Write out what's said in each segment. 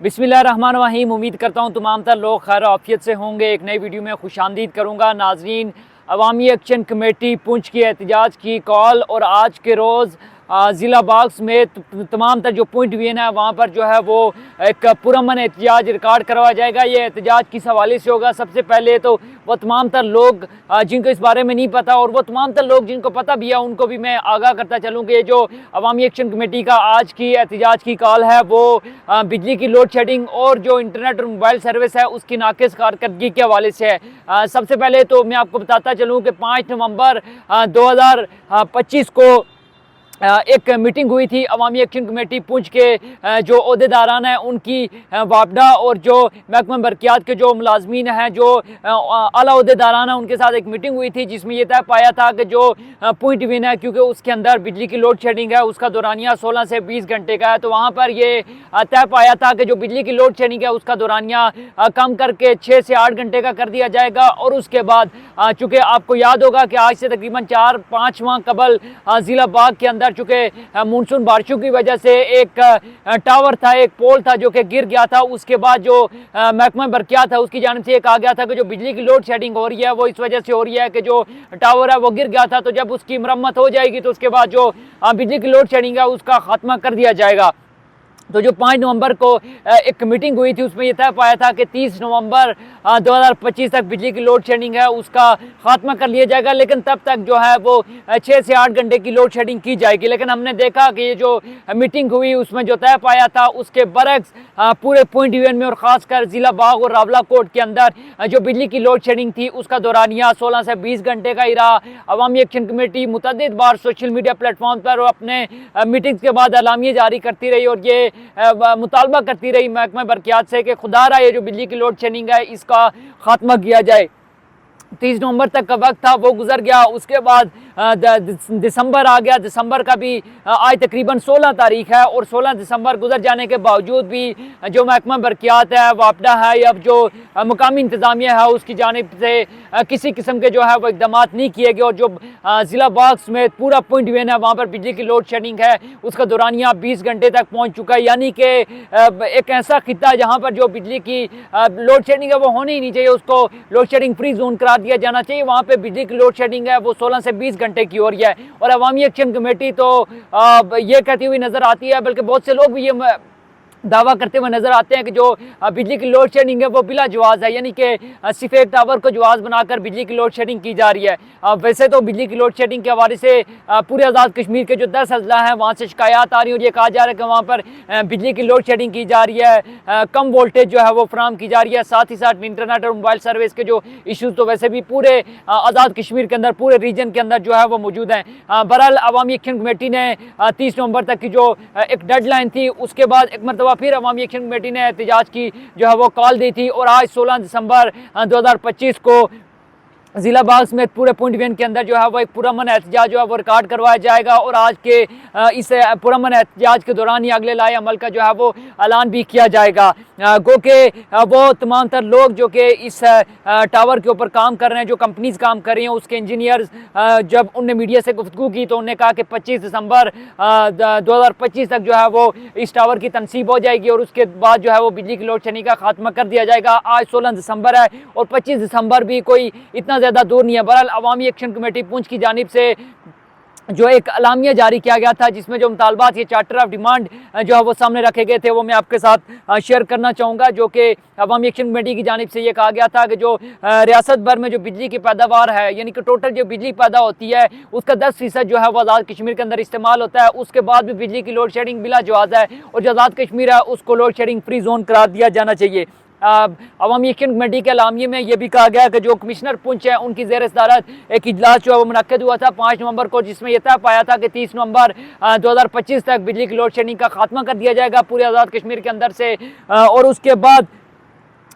बिस्मिल्लाहिर्रहमानिर्रहीम। उम्मीद करता हूँ तमाम तर लोग खैर आफियत से होंगे। एक नई वीडियो में खुशामदीद करूँगा। नाजरीन, अवामी एक्शन कमेटी पुंछ की एहतजाज की कॉल और आज के रोज़ ज़िला बाग समेत तमाम तर जो पॉइंट वीन है वहाँ पर जो है वो एक पुरअमन एहतजाज रिकॉर्ड करवाया जाएगा। ये एहतजाज किस हवाले से होगा? सबसे पहले तो वो तमाम तर लोग जिनको इस बारे में नहीं पता और वो तमाम तर लोग जिनको पता भी है उनको भी मैं आगाह करता चलूँ कि जो अवामी एक्शन कमेटी का आज की एहतजाज की कॉल है वो बिजली की लोड शेडिंग और जो इंटरनेट और मोबाइल सर्विस है उसकी नाकिस कारकर्दगी के हवाले से है। सबसे पहले तो मैं आपको बताता चलूँ कि 5 नवंबर 2025 को एक मीटिंग हुई थी अवामी एक्शन कमेटी पुंछ के जो अहदेदारान हैं उनकी वापडा और जो महकमा बरकियात के जो मुलाजमीन हैं जो आला अहदेदारान हैं उनके साथ एक मीटिंग हुई थी जिसमें यह तय पाया था कि जो पॉइंट विन है क्योंकि उसके अंदर बिजली की लोड शेडिंग है उसका दौरानिया 16 से 20 घंटे का है, तो वहाँ पर ये तय पाया था कि जो बिजली की लोड शेडिंग है उसका दौरानिया कम करके 6 से 8 घंटे का कर दिया जाएगा। और उसके बाद चूँकि आपको याद होगा कि आज से तकरीबन 4-5 माह कबल ज़िला बाग के अंदर चूँकि मानसून बारिशों की वजह से एक टावर था, एक पोल था जो कि गिर गया था। उसके बाद जो महकमा बरकियात है उसकी जानिब से कहा गया था कि जो बिजली की लोड शेडिंग हो रही है वो इस वजह से हो रही है कि जो टावर है वो गिर गया था, तो जब उसकी मरम्मत हो जाएगी तो उसके बाद जो बिजली की लोड शेडिंग है उसका खात्मा कर दिया जाएगा। तो जो 5 नवंबर को एक मीटिंग हुई थी उसमें यह तय पाया था कि 30 नवंबर 2025 तक बिजली की लोड शेडिंग है उसका खात्मा कर लिया जाएगा, लेकिन तब तक जो है वो 6 से 8 घंटे की लोड शेडिंग की जाएगी। लेकिन हमने देखा कि ये जो मीटिंग हुई उसमें जो तय पाया था उसके बरक्स पूरे पॉइंट यूएन में और ख़ासकर ज़िला बाग और रावला कोट के अंदर जो बिजली की लोड शेडिंग थी उसका दौरानिया 16 से 20 घंटे का ही रहा। अवामी एक्शन कमेटी मुतअद्दिद बार सोशल मीडिया प्लेटफॉर्म पर और अपने मीटिंग्स के बाद एलामिया जारी करती रही और ये मुतालबा करती रही महकमा बरकियात से कि खुदारा ये जो बिजली की लोड शेडिंग है इसका खात्मा किया जाए। 30 नवंबर तक का वक्त था वो गुजर गया। उसके बाद दिसंबर आ गया। दिसंबर का भी आज तकरीबन 16 तारीख है और 16 दिसंबर गुजर जाने के बावजूद भी जो महकमा बरकियात है, वापडा है या जो मुकामी इंतज़ामिया है उसकी जानिब से किसी किस्म के जो है वो इकदाम नहीं किए गए। और जो ज़िला बाग समेत पूरा पॉइंट वेन है वहाँ पर बिजली की लोड शेडिंग है उसका दौरानिया 20 घंटे तक पहुँच चुका है, यानी कि एक ऐसा खिता है जहाँ पर जो बिजली की लोड शेडिंग है वो होनी ही नहीं चाहिए, उसको लोड शेडिंग फ्री जोन करार दिया जाना चाहिए। वहाँ पे बिजली की लोड शेडिंग है वो 16 से 20 घंटे की हो रही है और अवामी एक्शन कमेटी तो ये कहती हुई नजर आती है, बल्कि बहुत से लोग भी ये दावा करते हुए नजर आते हैं कि जो बिजली की लोड शेडिंग है वो बिला जवाज है, यानी कि सिर्फ एक टावर को जवाज बनाकर बिजली की लोड शेडिंग की जा रही है। वैसे तो बिजली की लोड शेडिंग के हवाले से पूरे आज़ाद कश्मीर के जो 10 अजला हैं वहाँ से शिकायत आ रही है और ये कहा जा रहा है कि वहाँ पर बिजली की लोड शेडिंग की जा रही है, कम वोल्टेज जो है वो फ्राहम की जा रही है, साथ ही साथ इंटरनेट और मोबाइल सर्विस के जो इशूज़ तो वैसे भी पूरे आज़ाद कश्मीर के अंदर पूरे रीजन के अंदर जो है वो मौजूद हैं। बहरहाल अवामी एक्शन कमेटी ने 30 नवंबर तक की जो एक डेडलाइन थी उसके बाद एक मरतबा फिर अवामी एक्शन कमेटी ने एहतजाज की जो है वो कॉल दी थी और आज 16 दिसंबर 2025 को ज़िला बाग समेत पूरे पॉइंट वेन के अंदर जो है वो एक पुरअमन एहतजाज जो है वो रिकॉर्ड करवाया जाएगा और आज के इस पुरअमन एहतजाज के दौरान ही अगले लाए अमल का जो है वो ऐलान भी किया जाएगा। गो के वो तमाम तर लोग जो कि इस टावर के ऊपर काम कर रहे हैं, जो कंपनीज काम कर रही हैं, उसके इंजीनियर्स जब उनने मीडिया से गुफ्तगू की तो उन्होंने कहा कि 25 दिसंबर 2025 तक जो है वो इस टावर की तनसीब हो जाएगी और उसके बाद जो है वो बिजली की लोड शेडिंग का खात्मा कर दिया जाएगा। आज 16 दिसंबर है और 25 दिसंबर भी कोई इतना ज़्यादा दूर नहीं है। बहरहाल अवामी एक्शन कमेटी पुंछ की जानिब से जो एक अलामिया जारी किया गया था जिसमें जो मुतालबात ये चार्टर ऑफ डिमांड जो है वो सामने रखे गए थे वो मैं आपके साथ शेयर करना चाहूँगा। जो कि अवामी एक्शन कमेटी की जानिब से ये कहा गया था कि जो रियासत भर में जो बिजली की पैदावार है यानी कि टोटल जो बिजली पैदा होती है उसका 10% जो है वो आज़ाद कश्मीर के अंदर इस्तेमाल होता है, उसके बाद भी बिजली की लोड शेडिंग बिला जवाज़ है और जो आज़ाद कश्मीर है उसको लोड शेडिंग फ्री जोन करार दिया जाना चाहिए। अवामी एक्शन कमेटी के अलामिये में यह भी कहा गया कि जो कमिश्नर पुंछ है उनकी ज़ेर सदारत एक इजलास जो है वो मुनक्किद हुआ था 5 नवंबर को, जिसमें यह तय पाया था कि 30 नवंबर 2025 तक बिजली की लोड शेडिंग का खात्मा कर दिया जाएगा पूरे आज़ाद कश्मीर के अंदर से। और उसके बाद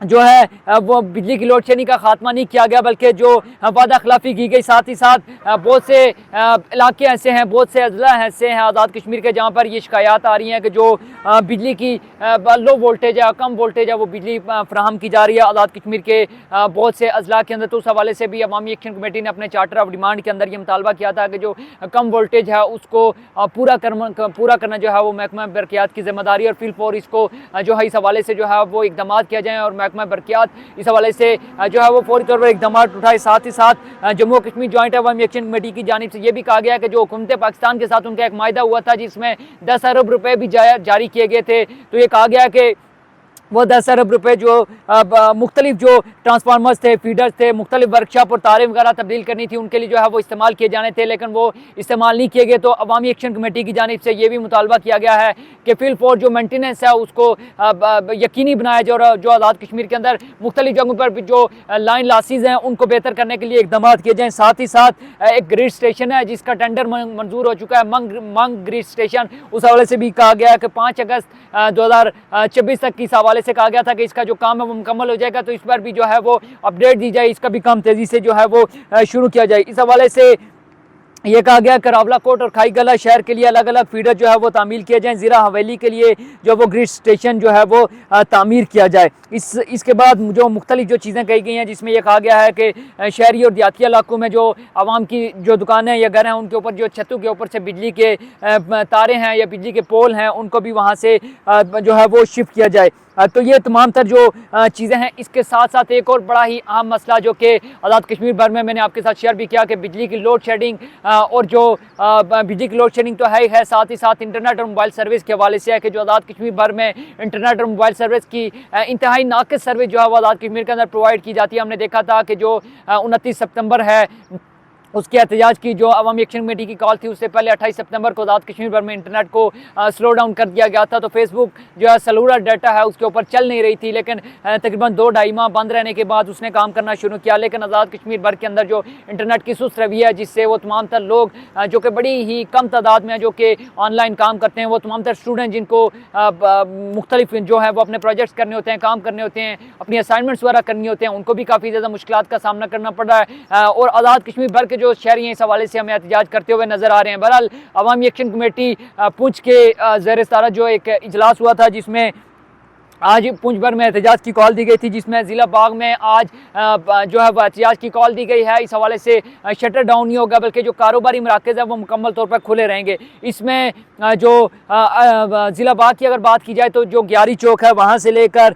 जो है वो बिजली की लोड शेडिंग का खात्मा नहीं किया गया, बल्कि जो वादा खिलाफी की गई। साथ ही साथ बहुत से इलाके ऐसे हैं, बहुत से अजला ऐसे हैं आज़ाद कश्मीर के जहाँ पर ये शिकायत आ रही हैं कि जो बिजली की लो वोल्टेज है, कम वोल्टेज है, वो बिजली फराहम की जा रही है आज़ाद कश्मीर के बहुत से अजला के अंदर। तो उस हवाले से भी अवामी एक्शन कमेटी ने अपने चार्टर ऑफ डिमांड के अंदर ये मुतालबा किया था कि जो कम वोल्टेज है उसको पूरा करना जो है वो महकमा बरक़ियात की जिम्मेदारी, और फिल फॉर इसको जो है इस हवाले से जो है वो इकदाम किया जाए और महकमा बरक़ियात इस हवाले से जो है वो फौरी तौर पर इकदाम उठाए। साथ ही साथ जम्मू कश्मीर जॉइंट अवामी एक्शन कमेटी की जानिब से ये भी कहा गया कि जो हुकूमत पाकिस्तान के साथ उनका एक मायदा हुआ था जिसमें 10 अरब रुपए भी जारी किए गए थे, तो ये कहा गया कि वो 10 अरब रुपए जो मुख्तलिफ जो ट्रांसफार्मर्स थे, फीडर्स थे, मुख्तलिफ वर्कशॉप और तारें वगैरह तब्दील करनी थी उनके लिए जो है वो इस्तेमाल किए जाने थे, लेकिन वो इस्तेमाल नहीं किए गए। तो अवामी एक्शन कमेटी की जानिब से ये भी मुतालबा किया गया है कि फिल फॉर जो मेंटेनेंस है उसको यकीनी बनाया जाए, जो आज़ाद कश्मीर के अंदर मुख्तलिफ जगहों पर जो लाइन लॉसेज हैं उनको बेहतर करने के लिए इकदाम किए जाएँ। साथ ही साथ एक ग्रिड स्टेशन है जिसका टेंडर मंजूर हो चुका है, मंग ग्रिड स्टेशन, उस हवाले से भी कहा गया है कि 5 अगस्त 2026 तक की इस हवाले से कहा गया था कि इसका जो काम है वो मुकम्मल हो जाएगा, तो इस पर भी जो है वो अपडेट दी जाए, इसका भी काम तेज़ी से जो है वो शुरू किया जाए। इस हवाले से ये कहा गया कि रावला कोट और खाई गला शहर के लिए अलग अलग फीडर जो है वो तामील किए जाएँ, ज़िरा हवेली के लिए जो वो ग्रिड स्टेशन जो है वो तामीर किया जाए। इसके बाद जो मुख्तलिफ जो चीज़ें कही गई हैं जिसमें यह कहा गया है कि शहरी और देहाती इलाकों में जो आवाम की जो दुकानें या घर हैं उनके ऊपर जो छतों के ऊपर से बिजली के तारे हैं या बिजली के पोल हैं उनको भी वहाँ से जो है वो शिफ्ट किया जाए। तो ये तमाम तर जो चीज़ें हैं, इसके साथ साथ एक और बड़ा ही अहम मसला जो कि आज़ाद कश्मीर भर में मैंने आपके साथ शेयर भी किया कि बिजली की लोड शेडिंग और जो बिजली की लोड शेडिंग तो है, साथ ही साथ इंटरनेट और मोबाइल सर्विस के हवाले से है कि जो आज़ाद कश्मीर भर में इंटरनेट और मोबाइल सर्विस की इंतहाई नाक़िस सर्विस जो है वो आज़ाद कश्मीर के अंदर प्रोवाइड की जाती है। हमने देखा था कि जो 29 सितंबर है उसके एहतजाज की जो अवामी एक्शन कमेटी की कॉल थी, उससे पहले 28 सितंबर को आज़ाद कश्मीर भर में इंटरनेट को स्लो डाउन कर दिया गया था। तो फेसबुक जो है सेलुलर डाटा है उसके ऊपर चल नहीं रही थी, लेकिन तकरीबन 2-2.5 माह बंद रहने के बाद उसने काम करना शुरू किया। लेकिन आज़ाद कश्मीर भर के अंदर जो इंटरनेट की सुस्त रवि है जिससे वो तमाम तर लोग जो कि बड़ी ही कम तादाद में जो कि ऑनलाइन काम करते हैं, वो तमाम तर स्टूडेंट जिनको मुख्तलिफ जो है वो अपने प्रोजेक्ट्स करने होते हैं, काम करने होते हैं, अपनी असाइनमेंट्स वगैरह करनी होते हैं, उनको भी काफ़ी ज़्यादा मुश्किलात का सामना करना पड़ रहा है। और आज़ाद कश्मीर भर के जो शहरी हैं इस हवाले से हमें एहतजाज करते हुए नजर आ रहे हैं। बहरहाल अवामी एक्शन कमेटी पुंछ के ज़ेर सदारत जो एक इजलास हुआ था जिसमें आज पुंछ भर में एहतजाज की कॉल दी गई थी, जिसमें ज़िला बाग में आज जो है वह एहतजाज की कॉल दी गई है। इस हवाले से शटर डाउन नहीं होगा बल्कि जो कारोबारी मराकज़ है वो मुकम्मल तौर पर खुले रहेंगे। इसमें जो ज़िला बाग की अगर बात की जाए तो जो ग्यारी चौक है वहाँ से लेकर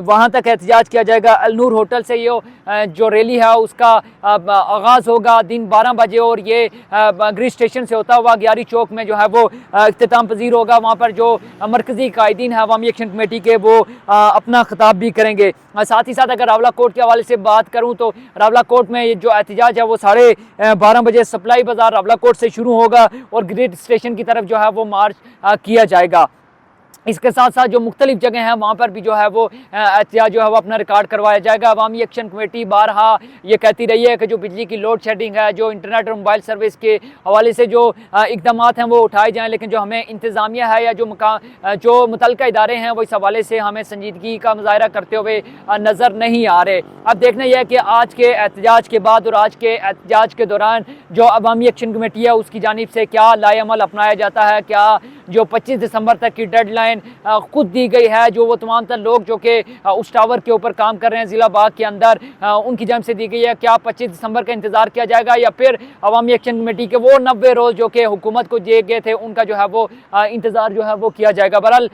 वहाँ तक एहतजाज किया जाएगा। अलनूर होटल से ये जो रैली है उसका आगाज़ होगा दिन 12 बजे और ये ग्रिड स्टेशन से होता हुआ ग्यारी चौक में जो है वो इख्तिताम पजीर होगा। वहाँ पर जो मरकज़ी कायदीन है अवामी एक्शन कमेटी के वो अपना खिताब भी करेंगे। साथ ही साथ अगर रावला कोट के हवाले से बात करूं तो रावला कोट में जो एहतजाज है वो 12:30 बजे सप्लाई बाज़ार रावला कोट से शुरू होगा और ग्रिड स्टेशन की तरफ जो है वो मार्च किया जाएगा। इसके साथ साथ जो मुख्तलिफ जगह हैं वहाँ पर भी जो है वो एहतजाज जो है वो अपना रिकॉर्ड करवाया जाएगा। अवामी एक्शन कमेटी बारहा ये कहती रही है कि जो बिजली की लोड शेडिंग है, जो इंटरनेट और मोबाइल सर्विस के हवाले से जो इकदाम हैं वो उठाए जाएँ, लेकिन जो हमें इंतज़ामिया है या जो मुतल्लिका इदारे हैं वो इस हवाले से हमें संजीदगी का मुजाहरा करते हुए नज़र नहीं आ रहे। अब देखना यह है कि आज के एहतजाज के बाद और आज के एहतजाज के दौरान जो अवामी एक्शन कमेटी है उसकी जानिब से क्या लाएअमल अपनाया जाता है, क्या जो 25 दिसंबर तक की डेडलाइन खुद दी गई है, जो वो तमाम तर लोग जो कि उस टावर के ऊपर काम कर रहे हैं ज़िला बाग के अंदर उनकी जानिब से दी गई है, क्या 25 दिसंबर का इंतज़ार किया जाएगा या फिर अवामी एक्शन कमेटी के वो 90 रोज़ जो कि हुकूमत को दिए गए थे उनका जो है वो इंतज़ार जो है वो किया जाएगा। बहरहाल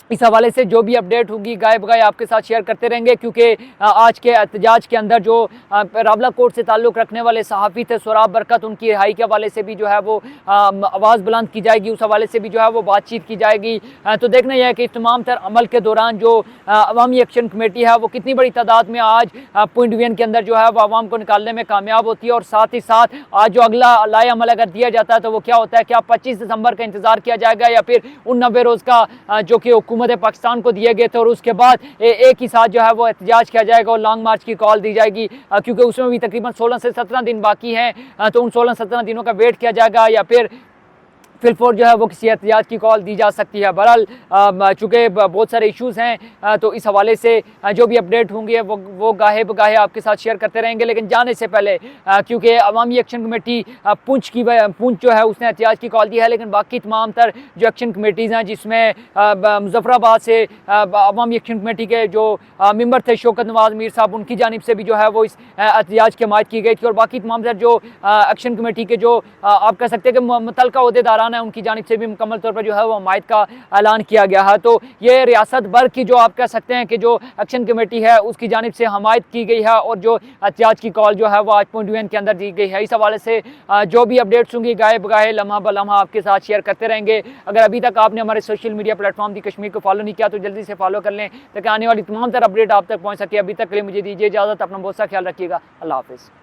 इस हवाले से जो भी अपडेट होगी गाय बगाए आपके साथ शेयर करते रहेंगे, क्योंकि आज के एहतजाज के अंदर जो रावला कोट से ताल्लुक़ रखने वाले सहाफ़ी थे सोराब बरकत, उनकी रिहाई के हवाले से भी जो है वो आवाज़ बुलंद की जाएगी, उस हवाले से भी जो है वो बातचीत की जाएगी। तो देखना यह है कि इस तमाम तर अमल के दौरान जो अवामी एक्शन कमेटी है वो कितनी बड़ी तादाद में आज पॉइंट डिवीजन के अंदर जो है वो आवाम को निकालने में कामयाब होती है। और साथ ही साथ आज जो अगला लाएअमल अगर दिया जाता है तो वो क्या होता है, क्या 25 दिसंबर का इंतज़ार किया जाएगा या फिर उन 90 रोज़ का जो कि हुकूमत पाकिस्तान को दिए गए थे और उसके बाद एक ही साथ जो है वो एहतजाज किया जाएगा और लॉन्ग मार्च की कॉल दी जाएगी, क्योंकि उसमें भी तकरीबन 16 से 17 दिन बाकी हैं। तो उन 16-17 दिनों का वेट किया जाएगा या फिर फिलफोर जो है वो किसी एहतियात की कॉल दी जा सकती है। बहरहाल चूँकि बहुत सारे इश्यूज़ हैं तो इस हवाले से जो भी अपडेट होंगे वो गाहे बगाहे आपके साथ शेयर करते रहेंगे। लेकिन जाने से पहले क्योंकि अवामी एक्शन कमेटी पुंछ जो है उसने एहतियात की कॉल दी है, लेकिन बाकी तमाम तर जो एक्शन कमेटीज़ हैं जिसमें मुजफ्फराबाद से अवामी एक्शन कमेटी के जो मेंबर थे शौकत नवाज मीर साहब, उनकी जानिब से भी जो है वो इस एहतियात की हमायत की गई थी। और बाकी तमाम तर जो एक्शन कमेटी के जो आप कह सकते हैं कि मुतल्लिका ओहदेदारान है उनकी जानिब से भी मुकम्मल तौर पर जो है वो हमायत का ऐलान किया गया है। तो ये रियासत भर की जो आप कह सकते हैं कि जो एक्शन कमेटी है उसकी जानिब से हमायत की गई है और जो एहतियात की कॉल जो है वो आज पॉइंट यूएन के अंदर दी गई है। इस हवाले से जो भी अपडेट्स होंगी गाहे बगाहे लम्हा ब लम्हा आपके साथ शेयर करते रहेंगे। अगर अभी तक आपने हमारे सोशल मीडिया प्लेटफॉर्म दी कश्मीर को फॉलो नहीं किया तो जल्दी से फॉलो कर लें ताकि आने वाली तमाम तरह अपडेट आप तक पहुँच सके। अभी तक के लिए मुझे दीजिए इजाज़त, अपना बहुत सा ख्याल रखिएगा। अल्लाह हाफिज़।